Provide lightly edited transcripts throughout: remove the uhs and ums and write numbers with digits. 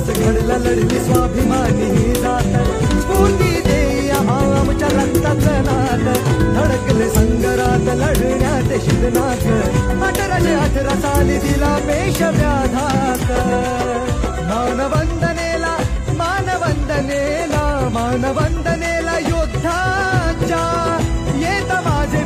इतिहास घडला लढली स्वाभिमानी ही जात स्फूर्ती देया आमच्या रक्ताचं नात धडकले संग्रात लढण्याचे शिकनात 1818 साली दिला पेशव्याधात मानवंदनेला मानवंदनेला मानवंदनेला योद्धाच्या येत माझे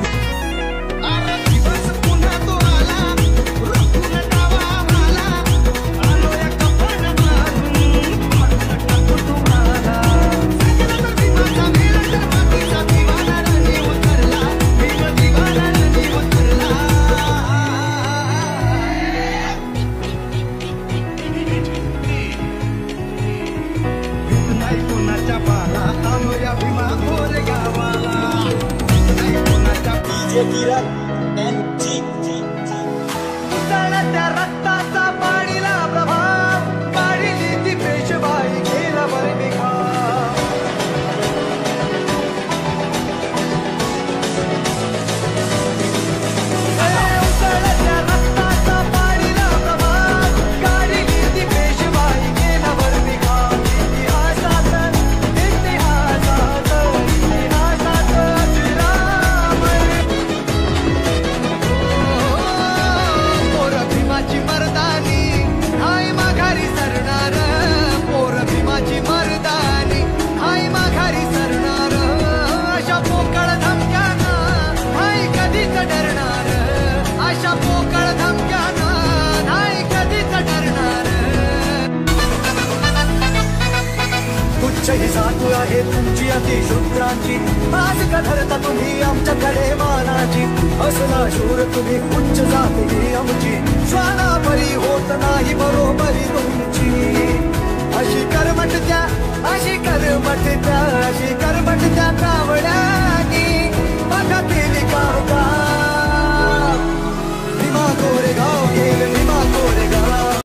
त्या रक्ताचा पाडीला प्रभाव काढली ती पेशवाई गेला वर्णिका त्या रक्ताचा पाडीला प्रभाव काढली ती पेशवाई गेला वर्णिका इतिहासात भीमाची मर्दानी हाय माघारी सरणार पोर भीमाची मर्दानी हाय माघारी सरणार अशा पोकळ धमक्यानं हाय कधीच डरणार अशा पोकळ धमक्यानं हाय कधीच डरणार तुच्छ ही जातू आहे तुमची अतिशूद्रांची आज का धरता तुम्ही आमच्याकडे मानाची असला शूर तुम्ही उच्च जात ही आमची श्वाना बरी होत नाही बरोबरी तुमची अशी करमट त्या अशी करमट त्या अशी करमट त्या